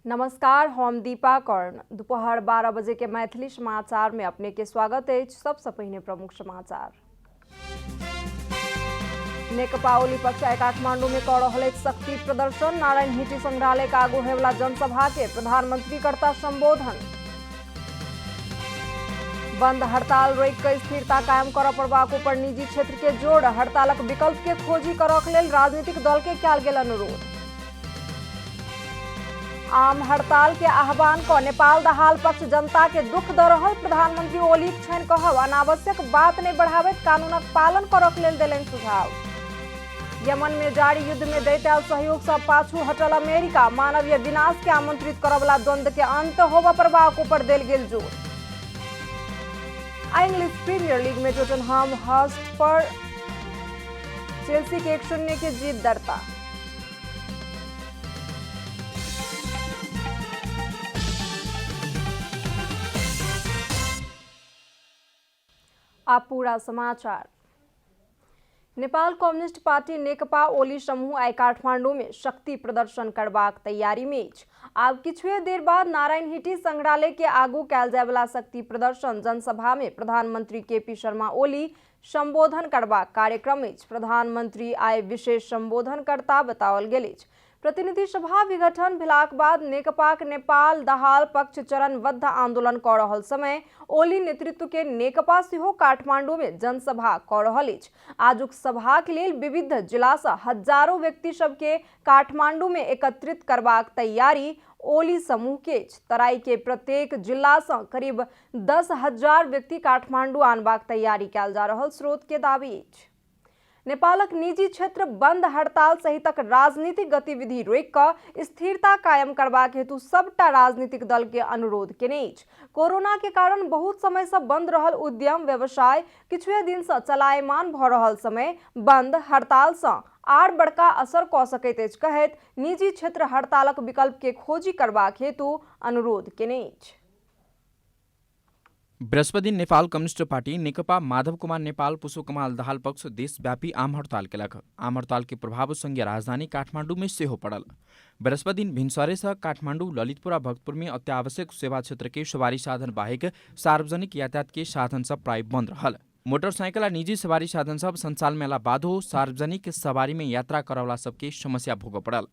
नमस्कार, हम दीपा कर्ण। दोपहर 12 बजे के मैथिली समाचार में अपने के स्वागत है। सबसे पहले प्रमुख समाचार। नेकपा ओली पक्ष काठमांडू में कर रहे शक्ति प्रदर्शन। नारायण हिटी संग्रहालय का आगू हेवला जनसभा के प्रधानमंत्री करता संबोधन। बंद हड़ताल रोक कर स्थिरता कायम कर पड़बाको पर निजी क्षेत्र के जोड़। हड़तालक विकल्प के खोजी करक लेल राजनीतिक दल के कयल गेल अनुरोध। आम हड़ताल के आह्वान को नेपाल दहाल पक्ष जनता के दुख द रहल। प्रधानमंत्री ओली छन कहब अनावश्यक बात नहीं बढ़ावैत कानूनक पालन करक लेल देलनि सुझाव। यमन में जारी युद्ध में दैत्याल सहयोग से पाछू हटल अमेरिका। मानवीय विनाश के आमंत्रित करवला द्वंद्व के अंत होबा पर पर देल गेल जोर। इंग्लिश प्रीमियर लीग में टोटनहम हॉटस्पर पर चेल्सी के 1-0 की जीत दर्ता। अब पूरा समाचार। नेपाल कम्युनिस्ट पार्टी नेकपा ओली समूह आई काठमांडू में शक्ति प्रदर्शन करबाक तैयारी में अछि। आब किछुए देर बाद नारायण हिटी संग्रहालय के आगू कयल जाय वाला शक्ति प्रदर्शन जनसभा में प्रधानमंत्री केपी शर्मा ओली संबोधन करबाक कार्यक्रम अछि। प्रधानमंत्री आई विशेष संबोधन करता बताओल गेल अछि। प्रतिनिधि सभा विघटन भेलाक बाद नेकपाक नेपाल दहाल पक्ष चरणबद्ध आंदोलन कऽ रहल समय ओली नेतृत्व के नेकपा सेहो काठमांडू में जनसभा कऽ रहल अछि। आजुक सभा के लेल विविध जिला से हजारों व्यक्ति सब के काठमांडू में एकत्रित करबाक तैयारी ओली समूह के अछि। तराई के प्रत्येक जिला से करीब 10,000 व्यक्ति काठमांडू आनबाक तैयारी कयल जा रहल स्रोत के दावी अछि। नेपालक निजी क्षेत्र बंद हड़ताल सहितक राजनीतिक गतिविधि रोक कऽ स्थिरता कायम करबाक हेतु सबटा राजनीतिक दल के अनुरोध केने अछि। कोरोना के कारण बहुत समय से बंद रहल उद्यम व्यवसाय किछुए दिन से चलायमान भऽ रहल समय बंद हड़ताल से आर बड़का असर कऽ सकैत अछि कहैत निजी क्षेत्र हड़तालक विकल्प के खोजी करबाक हेतु अनुरोध केने अछि। बृहस्पति नेपाल कम्युनिस्ट पार्टी नेकपा माधव कुमार नेपाल पुष्पकमल दाहाल पक्ष देशव्यापी आम हड़ताल केलक। आम हड़ताल के प्रभाव संघीय राजधानी काठमांडू में सेहो पड़ल। बृहस्पति दिन भिनसरे से काठमांडू ललितपुर और भक्तपुर में अत्यावश्यक सेवा क्षेत्र के सवारी साधन बाहेक सार्वजनिक यातायात के साधन सब प्राय बंद रहल। मोटरसाइकिल और निजी सवारी साधन सब संचालन मेला बाद हो सार्वजनिक सवारी में यात्रा करवला सबके समस्या भोग पड़ल।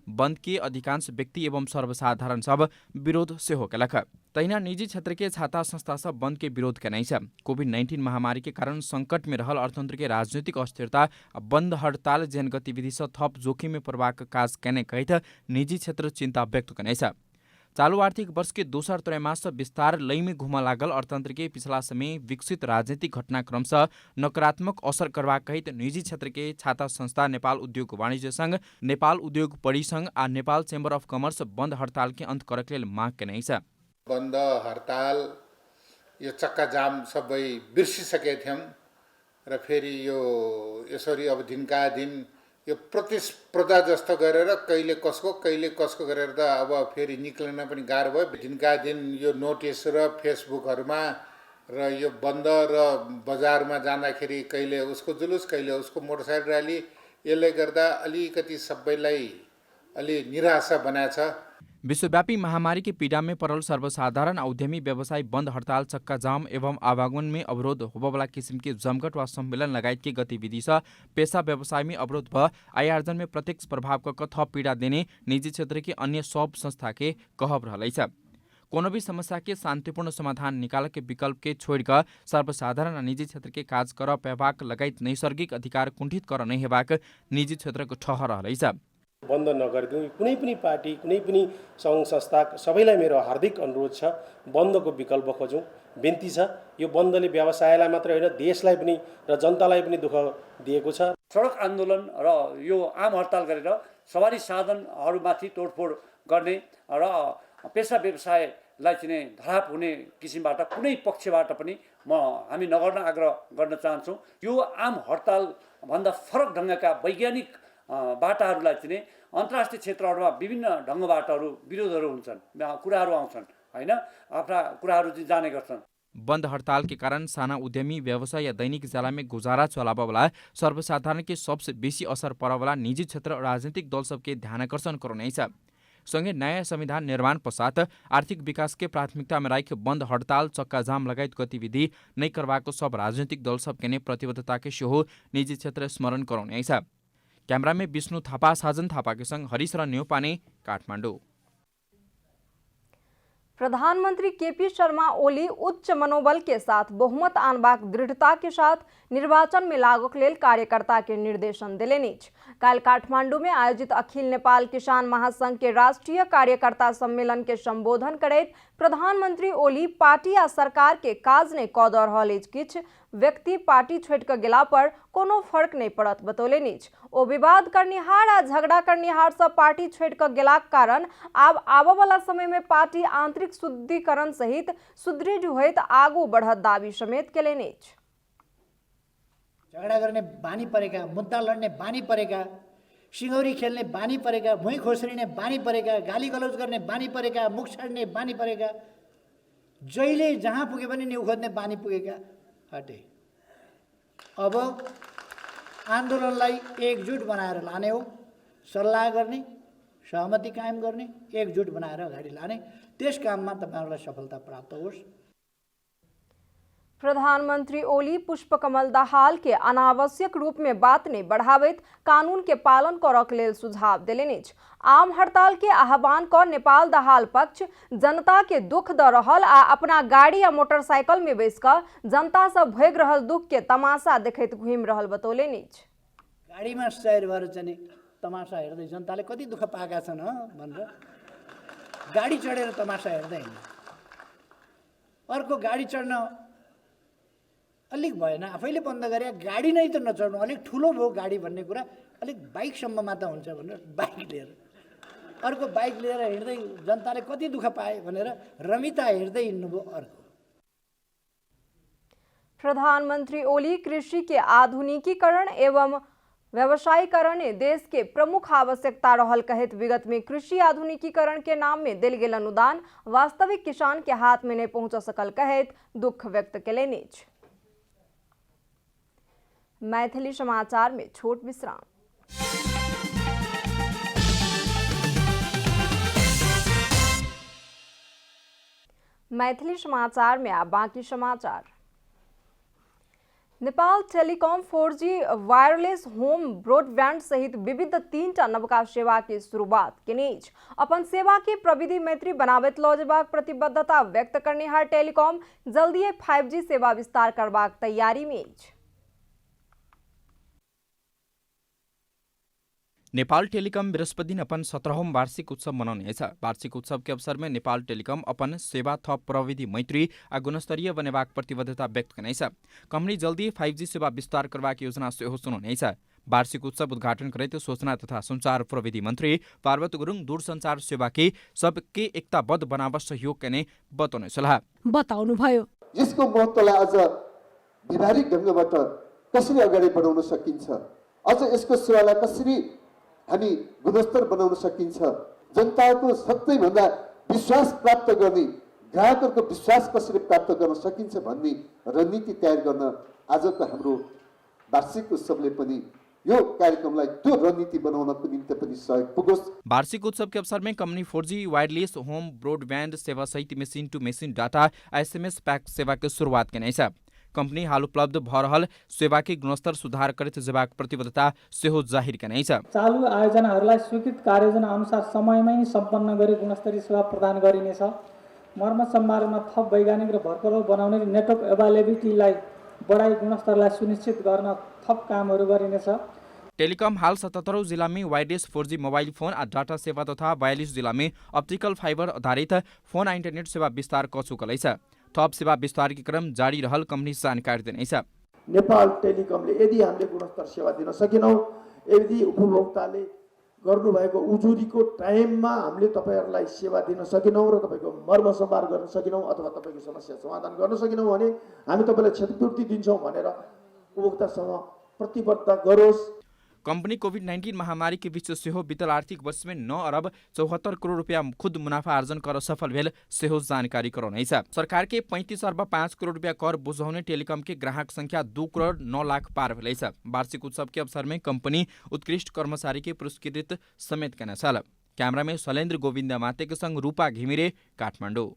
बंद के अधिकांश व्यक्ति एवं सर्वसाधारण सब विरोध सेहो केलक। तहिना निजी क्षेत्र के छाता संस्था सब बंद के विरोध केनाइ छ। कोविड-19 महामारी के कारण संकट में रहल अर्थतंत्र के राजनीतिक अस्थिरता बंद हड़ताल जेहन गतिविधि से थप जोखिम में पड़बाक काज केने कहित निजी क्षेत्र चिंता व्यक्त केने छ। चालू आर्थिक वर्ष के दोसर त्रैमास से विस्तार लय में घुम लागल अर्थतंत्र के पिछला समय विकसित राजनीतिक घटनाक्रम से नकारात्मक असर करवा कहित निजी क्षेत्र के छाता संस्था नेपाल उद्योग वाणिज्य संघ, नेपाल उद्योग परिसंघ आ नेपाल चेम्बर अफ कमर्स बंद हड़ताल के अंत करक लेल माग केने छ। बंद हड़ताल यो चक्का जाम सबै बिर्सिसके थियौं र फेरि यो यसरी अब दिनका दिन यो प्रतिस्पर्धा जस्तो गरेर कहिले कसको गरेर त अब फेरि निक्लन पनि गाह्रो भयो। दिनका दिन यो नोटिस र फेसबुकहरुमा र यो बन्द र बजारमा जाँदाखेरि कहिले उसको जुलुस कहिले उसको मोटरसाइकल र्याली, यसले गर्दा अलिकति सबैलाई अलि निराशा बनाछ। विश्वव्यापी महामारी के पीड़ा में पड़ल सर्वसाधारण उद्यमी व्यवसाय बंद हड़ताल चक्का जाम एवं आवागमन में अवरोध होबवाला किसिम के जमघट व सम्मेलन लगायत के गतिविधि से पेशा व्यवसाय में अवरोध भ आय आर्जन में प्रत्यक्ष प्रभाव क थप पीड़ा देने निजी क्षेत्र के अन्य सब संस्था के कहब रहलै छ। कोनो भी समस्या के शांतिपूर्ण समाधान निकाल के विकल्प के छोड़ कर सर्वसाधारण और निजी क्षेत्र के काज कर पेबाक लगायत नैसर्गिक अधिकार कुंठित कर नहीं हेबाक निजी क्षेत्र को ठहर रहलै छ। बन्द नगरिदिउँ। कुनै पनि पार्टी कुनै पनि सङ्घ संस्था सबैलाई मेरो हार्दिक अनुरोध छ, बन्दको विकल्प खोजौँ। बिन्ती छ, यो बन्दले व्यवसायलाई मात्र होइन देशलाई पनि र जनतालाई पनि दुःख दिएको छ। सडक आन्दोलन र यो आम हडताल गरेर सवारी साधनहरूमाथि तोडफोड गर्ने र पेशा व्यवसायलाई चाहिँ धराप हुने किसिमबाट कुनै पक्षबाट पनि हामी नगर्न आग्रह गर्न चाहन्छौँ। यो आम हडताल भन्दा फरक ढङ्गका वैज्ञानिक बाटाहरूलाई चाहिँ अन्तर्राष्ट्रिय क्षेत्रहरूमा विभिन्न ढङ्गबाटहरू विरोधहरू हुन्छन्, कुराहरू आउँछन् हैन, आफ्ना कुराहरू चाहिँ जाने गर्छन्। बंद हड़ताल के कारण साना उद्यमी व्यवसाय या दैनिक जाला में गुजारा चलावा वाला सर्वसाधारण के सबसे बेसी असर पड़ावाला निजी क्षेत्र राजनीतिक दल सबके ध्यानाकर्षण करने छ। सँगै नयाँ संविधान निर्माण पश्चात आर्थिक विकास के प्राथमिकता में राख बंद हड़ताल चक्का जाम लगायत गतिविधि नै करवाको सब राजनीतिक दल सब के प्रतिबद्धता के सेहो निजी क्षेत्र स्मरण कराउने छ। कैमरा में विष्णु थापा, साजन थापा के संग हरीश र न्यौपाने, काठमाडौँ। प्रधानमंत्री केपी शर्मा ओली उच्च मनोबल के साथ बहुमत आनबाक दृढ़ता के साथ निर्वाचन में लागक लेल कार्यकर्ता के निर्देशन दिलेनि। काल काठमांडू में आयोजित अखिल नेपाल किसान महासंघ के राष्ट्रीय कार्यकर्ता सम्मेलन के संबोधन करैत प्रधानमंत्री ओली पार्टी आ सरकार के काज ने कऽ दऽ रहल अछि, किछ व्यक्ति पार्टी छोड़ कऽ गेला पर कोनो फर्क नहीं पड़त बतौलनि। ओ विवाद करनिहार आ झगड़ा करनिहार सब पार्टी छोड़ कऽ गेलाक कारण आब आबऽ वाला समय में पार्टी आंतरिक शुद्धिकरण सहित सुदृढ़ होइत आगू बढ़त दावी समेत केलनि। झगडा गर्ने बानी परेका, मुद्दा लड्ने बानी परेका, सिंगौरी खेल्ने बानी परेका, भुइँ खोस्रिने बानी परेका, गाली गलौज गर्ने बानी परेका, मुख छाड्ने बानी परेका, जहिले जहाँ पुगे पनि न्यु खोज्ने बानी पुगेका हटे। अब आन्दोलनलाई एकजुट बनाएर लाने हो, सल्लाह गर्ने, सहमति कायम गर्ने, एकजुट बनाएर अगाडि लाने, त्यस काममा तपाईहरुलाई सफलता प्राप्त होस्। प्रधानमंत्री ओली पुष्पकमल दाहाल के अनावश्यक रूप में बात ने बढ़ावैत कानून के पालन करक लेल सुझाव देलनि। आम हड़ताल के आह्वान कर नेपाल दाहाल पक्ष जनता के दुख द रहल आ अपना गाड़ी या मोटरसाइकिल में बैस कर जनता से भोग रहल दुख के तमाशा देखैत घुमि रहल बतौलनि। गाडीमा सवार भएर चाहिँ तमासा हेर्दै जनताले कति दुःख पाएका छन् भनेर गाडी चढेर तमासा हेर्दै हिँड्ने। अर्को गाडी चढ्न अलिक भएन, आफैले बन्द गरे, गाडी नै त नचढ्नु, अलिक ठुलो भयो गाडी भन्ने कुरा, अलिक बाइकसम्ममा त हुन्छ भनेर बाइक लिएर अर्को बाइक लिएर हिँड्दै जनताले कति दुःख पाए भनेर रमिता हेर्दै हिँड्नुभयो। अर्को प्रधानमंत्री ओली कृषि के आधुनिकीकरण एवं व्यवसायीकरण देश के प्रमुख आवश्यकता रहल कहित विगत में कृषि आधुनिकीकरण के नाम में दिल गेल अनुदान वास्तविक किसान के हाथ में नहीं पहुंच सकल कहित दुख व्यक्त केलनि। मैथिली समाचार में छोट विश्राम। मैथिली समाचार में अब बाकी समाचार। Nepal telecom 4G wireless home broadband सहित विविध 3टा नवका सेवा की शुरुआत केने। अपन सेवा के प्रविधि मैत्री बनाबैत लऽ जेबाक प्रतिबद्धता व्यक्त करनिहार टेलिकॉम जल्दीए 5G सेवा विस्तार करबाक तैयारी में अछि। नेपाल टेलिकम बृहस्पति दिन अपन 17औं वार्षिक उत्सव मनाउनेछ। वार्षिक उत्सव के अवसर में नेपाल टेलिकम अपन सेवा थप प्रविधि मैत्री आ गुणस्तरीय बनेबाक प्रतिबद्धता व्यक्त कनेछ। कंपनी जल्दी 5G सेवा विस्तार करबाक योजना सेहो सुनाउनेछ। वार्षिक उत्सव उद्घाटन करैत सूचना तथा संचार प्रविधि मंत्री पार्वत गुरुङ दूरसञ्चार सेवा के सबके एकताबद्ध बनाव सहयोग करने बताउने सल्लाह बताउनुभयो। यसको महत्त्वलाई अझ व्यावहारिक ढङ्गबाट कसरी अगाडि बढाउन सकिन्छ, अझ यसको सेवालाई कसरी हामी गुणस्तर बनाउन सकिन्छ, जनताको सबैभन्दा विश्वास प्राप्त गर्ने, ग्राहकहरूको विश्वास कसरी प्राप्त गर्न सकिन्छ भन्ने रणनीति तयार गर्न आजको हाम्रो वार्षिक उत्सवले पनि यो कार्यक्रमलाई त्यो रणनीति बनाउनको निम्ति पनि सहयोग पुगोस्। वार्षिक उत्सव के अवसर में company 4G wireless home broadband सेवा सहित machine to machine data SMS pack सेवा के शुरुआत केनेछ। कंपनी हाल उपलब्ध भ रहल सेवा के गुणस्तर सुधार करैत जेबाक प्रतिबद्धता सेहो जाहिर केनेछ। चालू आयोजनाहरूलाई स्वीकृत कार्ययोजना अनुसार समयमै सम्पन्न गरी गुणस्तरीय सेवा प्रदान गरिनेछ। मर्मत सम्हारमा थप वैज्ञानिक र भरपर्दो बनाउने नेटवर्क एभाइलेबिलिटीलाई बढाई गुणस्तरलाई सुनिश्चित गर्न थप कामहरू गरिनेछ। टेलिकम हाल 77औं जिला में वायरलेस 4G मोबाइल फोन और डाटा सेवा तथा 42 जिला में ऑप्टिकल फाइबर आधारित फोन इंटरनेट सेवा विस्तार क चुकल छ। थप सेवा विस्तार के क्रम जारी रहल कंपनी जानकारी दिनेछ। नेपाल टेलिकमले यदि हामीले गुणस्तर सेवा दिन सकेनौं, यदि उपभोक्ताले गर्नुभएको उजुरीको टाइममा हामीले तपाईहरुलाई सेवा दिन सकेनौं र तपाईको मर्म सम्हार गर्न सकेनौं अथवा तपाईको समस्या समाधान गर्न सकेनौं भने हामी तपाईलाई क्षतिपूर्ति दिन्छौं भनेर उपभोक्तासँग प्रतिबद्धता गरोस्। कंपनी कोभिड-19 महामारी के बीच सेहो बीतल आर्थिक वर्ष में 9 अरब 74 करोड़ रुपया खुद मुनाफा आर्जन कर सफल भेल सेहो जानकारी कराउनेछ। सरकार के 35 अर्ब 5 करोड़ रुपया कर बुझाउने टेलिकम के ग्राहक संख्या 2 करोड़ 9 लाख पार भेलैछ। वार्षिक उत्सव के अवसर में कंपनी उत्कृष्ट कर्मचारी के पुरस्कृत समेत केने छ। कैमरा में शैलेन्द्र गोविन्द मातेको संग रूपा घिमिरे, काठमाडौँ।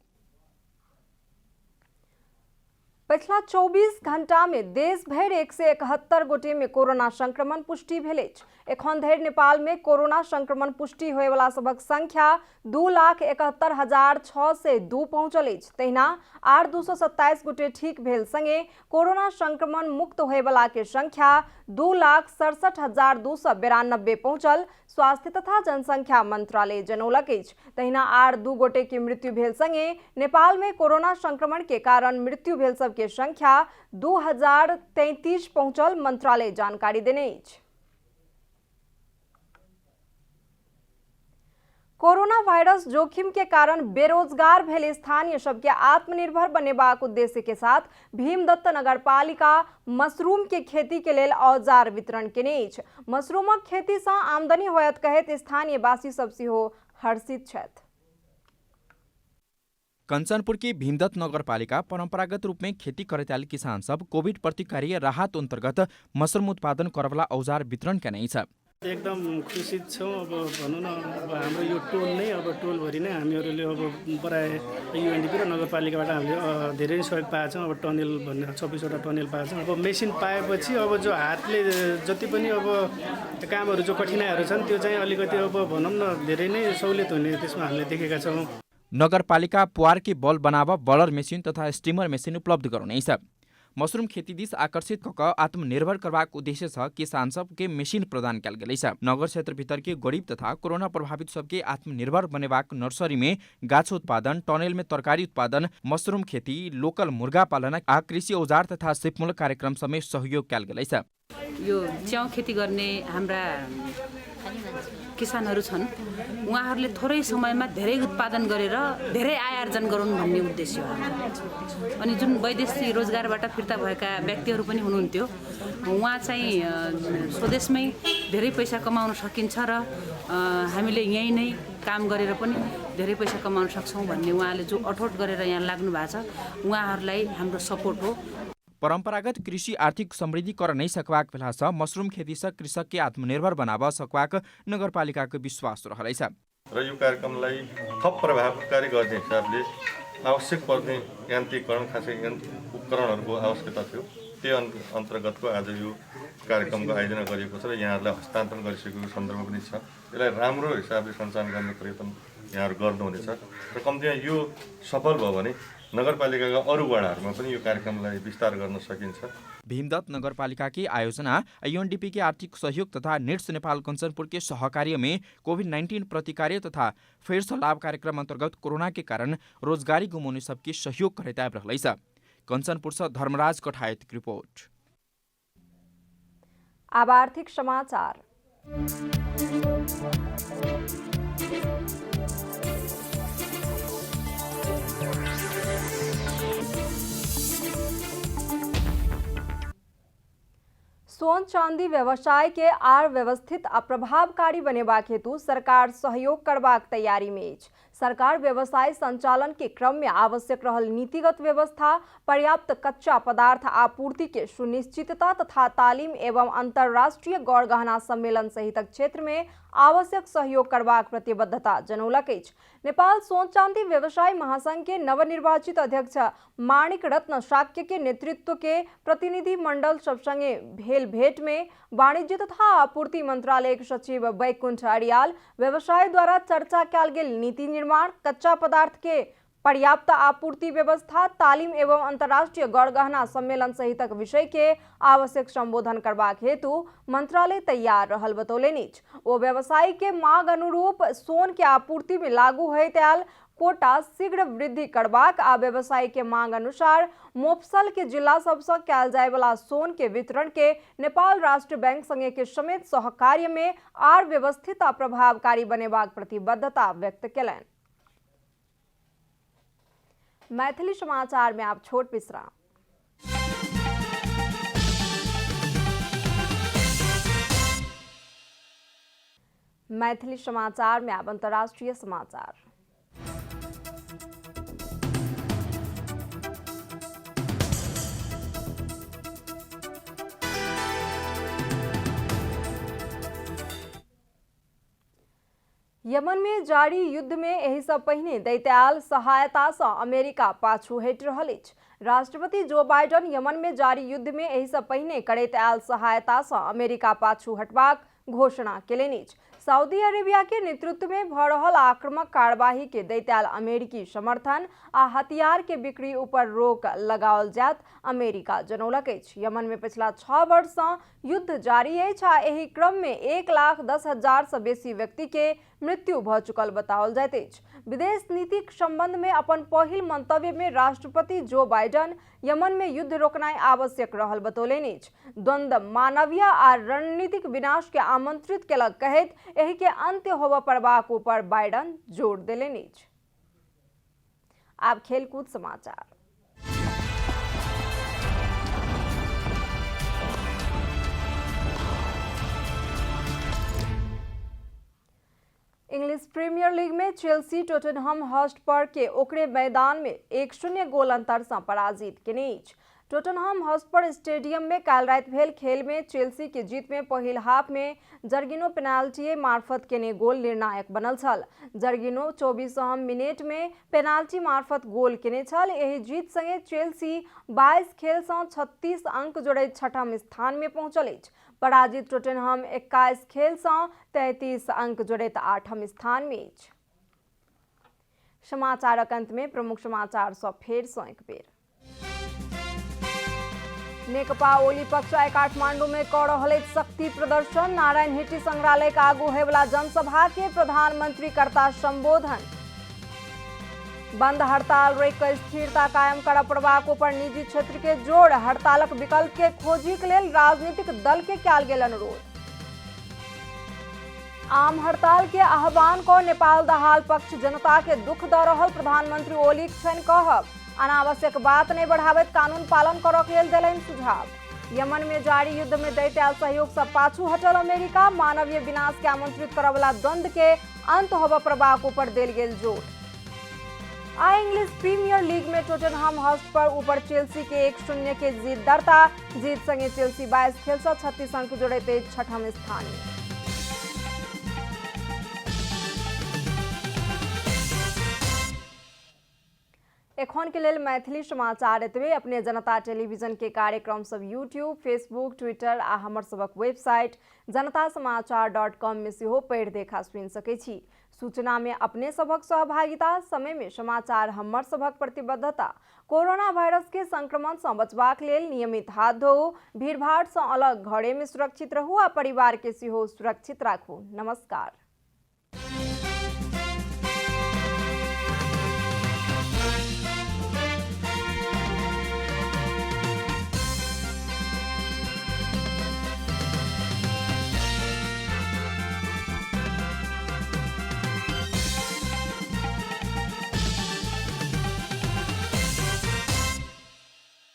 पिछला 24 घंटा में देश भर 171 गोटे में कोरोना संक्रमण पुष्टि भेल। एखन धरि नेपाल में कोरोना संक्रमण पुष्टि होए वाला सबक संख्या 2,71,602 पहुंचल अछि। तहिना आर 227 गोटे ठीक भेल संगे कोरोना संक्रमण मुक्त होए वाला के संख्या 2,67,292 पहुंचल। स्वास्थ्य तथा जनसंख्या मंत्रालय जनौलक अछि। तहिना आर 2 गोटे की मृत्यु भेल संगे नेपाल में कोरोना संक्रमण के कारण मृत्यु भेल सबके संख्या 2,033 पहुंचल मंत्रालय जानकारी देने अछि। कोरोना वायरस जोखिम के कारण बेरोजगार भेल स्थानीय सबके आत्मनिर्भर बनेबाक उद्देश्य के साथ भीमदत्त नगरपालिका मशरूम के खेती के लेल औजार वितरण केने अछि। मशरूमक खेती सँ आमदनी होयत कहैत स्थानीय वासी सब सेहो हर्षित छथि। कंचनपुर की भीमदत्त नगरपालिका परंपरागत रूप में खेती करैत आयल किसान सब कोविड प्रतिकारीय राहत अन्तर्गत मशरूम उत्पादन करवाला औजार वितरण केने छ। एकदम खुसी छौँ। अब भनौँ न अब हाम्रो यो टोल नै अब टोलभरि नै हामीहरूले अब प्राय युएनडिपी र नगरपालिकाबाट हामीले धेरै नै सहयोग पाएको छौँ। अब टनेल भन्ने 26वटा टनेल पाएको छौँ। अब मेसिन पाएपछि अब जो हातले जति पनि अब कामहरू जो कठिनाइहरू छन् त्यो चाहिँ अलिकति अब भनौँ न धेरै नै सहुलियत हुने त्यसमा हामीले देखेका छौँ। नगरपालिका पुवारकी बल बनाव बलर मेसिन तथा स्टीमर मेसिन उपलब्ध गराउनेछ। मशरूम खेती दिस आकर्षित कक आत्मनिर्भर करबाक उद्देश्य छ किसान सबके मेसिन प्रदान कयल गेलैछ। नगर क्षेत्र भीतर के गरीब तथा कोरोना प्रभावित सबके आत्मनिर्भर बनेबाक नर्सरी में गाछ उत्पादन, टनेल में तरकारी उत्पादन, मशरूम खेती, लोकल मुर्गा पालन आ कृषि औजार तथा सिपमूलक कार्यक्रम समेत सहयोग कयल गेलैछ। यो च्याउ खेती गर्ने हाम्रा किसानहरू छन् उहाँहरूले थोरै समयमा धेरै उत्पादन गरेर धेरै आय आर्जन गरून् भन्ने उद्देश्य हो। अनि जुन वैदेशिक रोजगारबाट फिर्ता भएका व्यक्तिहरू पनि हुनुहुन्थ्यो उहाँ चाहिँ स्वदेशमै धेरै पैसा कमाउन सकिन्छ र हामीले यहीँ नै काम गरेर पनि धेरै पैसा कमाउन सक्छौँ भन्ने उहाँले जो अठोट गरेर यहाँ लाग्नु भएको छ उहाँहरूलाई हाम्रो सपोर्ट हो। परंपरागत कृषि आर्थिक समृद्धि कर नहीं सकबाक भेला सँ मशरूम खेती से कृषक के आत्मनिर्भर बनाव सकबाक नगरपालिका को विश्वास रहलैछ। र यो कार्यक्रमलाई थप प्रभावकारी गर्ने हिसाबले आवश्यक पर्ने यान्त्रिकीकरण खासै उपकरणहरूको आवश्यकता थियो। त्यो अन्तर्गतको आज यो कार्यक्रमको आयोजना गरिएको छ र यहाँहरूलाई हस्तान्तरण गरिसकेको सन्दर्भ पनि छ। यसलाई राम्रो हिसाबले सञ्चालन गर्ने प्रयत्न यहाँहरू गर्नुहुनेछ र कम्तीमा यो सफल भयो भने नगरपालिकाका अरू वडाहरूमा पनि यो कार्यक्रमलाई विस्तार गर्न सकिन्छ। भीमदत्त नगरपालिका की आयोजना यूएनडीपी के आर्थिक सहयोग तथा नेट्स नेपाल कंचनपुर के सहकार्य में कोविड-19 प्रतिकार्य तथा फेर से लाभ कार्यक्रम अंतर्गत कोरोना के कारण रोजगारी गुमाउने सबके सहयोग करैत आइब रहलैछ। कंचनपुर से धर्मराज कठायत की रिपोर्ट। अब आर्थिक समाचार। सोन चांदी व्यवसाय के आर व्यवस्थित आ प्रभावकारी बनेबाक हेतु सरकार सहयोग करबाक तैयारी में अछि। सरकार व्यवसाय संचालन के क्रम में आवश्यक रहल नीतिगत व्यवस्था, पर्याप्त कच्चा पदार्थ आपूर्ति के सुनिश्चितता तथा तालीम एवं अंतर्राष्ट्रीय गौर गहना सम्मेलन सहितक क्षेत्र में आवश्यक सहयोग करबाक प्रतिबद्धता जनौलक अछि। नेपाल सोन चांदी व्यवसाय महासंघ के नवनिर्वाचित अध्यक्ष माणिक रत्न शाक्य के नेतृत्व के प्रतिनिधि मंडल सब संगे भेल भेंट में वाणिज्य तथा आपूर्ति मंत्रालय के सचिव वैकुंठ अरियाल व्यवसाय द्वारा चर्चा कयल गेल नीति निर्माण, कच्चा पदार्थ के पर्याप्त आपूर्ति व्यवस्था, तालीम एवं अंतर्राष्ट्रीय गौरगहना सम्मेलन सहितक विषय के आवश्यक संबोधन करबाक हेतु मंत्रालय तैयार रहल बतौलनि। ओ व्यवसायी के मांग अनुरूप सोन के आपूर्ति में लागू होइत आयल कोटा शीघ्र वृद्धि करबाक आ व्यवसायी के मांग अनुसार मोफसल के जिला सबसँ कयल जाय वाला सोन के वितरण के नेपाल राष्ट्र बैंक संगे के समेत सहकार्य में आर व्यवस्थित आ प्रभावकारी बनेबाक प्रतिबद्धता व्यक्त केलनि। मैथिली समाचार में आप छोट विश्राम। मैथिली समाचार में आप अंतर्राष्ट्रीय समाचार। यमन में जारी युद्ध में एही सँ पहिने दैत्याल सहायता सँ अमेरिका पाछू हटि रहल अछि। राष्ट्रपति जो बाइडन यमन में जारी युद्ध में एही सँ पहिने करैत आयल सहायता सँ अमेरिका पाछू हटबाक घोषणा केलनि अछि। सऊदी अरेबिया के नेतृत्व में भ रहल आक्रामक कार्यवाही के दैत्याल अमेरिकी समर्थन आ हथियार के बिक्री ऊपर रोक लगाओल जायत अमेरिका जनौलक अछि। यमन में पिछला 6 वर्ष सँ युद्ध जारी अछि आ एही क्रम में 1,10,000 सँ बेसी व्यक्ति के मृत्यु भ चुकल बताओल जाइत अछि। विदेश नीतिक संबंध में अपन पहिल मंतव्य में राष्ट्रपति जो बाइडन यमन में युद्ध रोकनाइ आवश्यक रहल बतौलनि अछि। द्वंद्व मानवीय आ रणनीतिक विनाश के आमंत्रित केलक कहैत एही के अंत्य होबय पड़बाक ऊपर बाइडन जोर देलनि अछि। आब खेलकूद समाचार। इंग्लिश प्रीमियर लीग में चेल्सी टोटनहम हॉटस्पर के ओकरे मैदान में 1-0 गोल अंतर से पराजित केने अछि। टोटनहम हॉटस्पर स्टेडियम में काल रात भेल खेल में चेल्सी के जीत में पहिल हाफ में जर्गिनो पेनाल्टी मार्फत केने गोल निर्णायक बनल छल। जर्गिनो 24 मिनट में पेनाल्टी मार्फत गोल केने छल। एही जीत संगे चेल्सी 22 खेल से 36 अंक जोड़ैत 6म स्थान में पहुंचल अछि। पराजित टोटनहम 21 खेल से 33 अंक जोड़ैत 8म स्थान में अछि। समाचारक अंत में प्रमुख समाचार सँ फेर सँ एक बेर। नेकपा ओली पक्ष आइ काठमांडू में क रहल अछि शक्ति प्रदर्शन। नारायण हिटी संग्रहालय के आगू होयवला जनसभा के प्रधानमंत्री करता संबोधन। बंद हड़ताल रोक कऽ स्थिरता कायम करऽ पड़बाक ऊपर निजी क्षेत्र के जोड़। हड़तालक विकल्प के खोजी के लेल राजनीतिक दल के कयल गेल अनुरोध। आम हड़ताल के आह्वान को नेपाल दहाल पक्ष जनता के दुख दऽ रहल प्रधानमंत्री ओली छनि कहब। अनावश्यक बात नहीं बढ़ावैत कानून पालन करऽ के लेल देलनि सुझाव। यमन में जारी युद्ध में दैत्याल सहयोग से पाछू हटल अमेरिका। मानवीय विनाश के आमंत्रित करऽ वाला द्वंद्व के अंत होबऽ पड़बाक ऊपर देल गेल जोर। आई इंग्लिश प्रीमियर लीग में टोटनहम हॉटस्पर ऊपर चेल्सी के 1-0 के जीत दर्ता। जीत संगे चेल्सी 22 खेल से 36 अंक जोड़ैत 6म स्थान में। एखन के लेल मैथिली समाचार एतबे। अपने जनता टेलीविजन के कार्यक्रम सब यूट्यूब, फेसबुक, ट्विटर आ हमर सबक वेबसाइट janatasamaachar.com में सेहो पढ़ि देखा सुनि सकै छी। सूचना में अपने सबक सहभागिता, समय में समाचार हमर सबक प्रतिबद्धता। कोरोना वायरस के संक्रमण से बचबाक लेल नियमित हाथ धोऊ, भीड़भाड़ से अलग घरे में सुरक्षित रहू आ परिवार के सेहो सुरक्षित राखू। नमस्कार।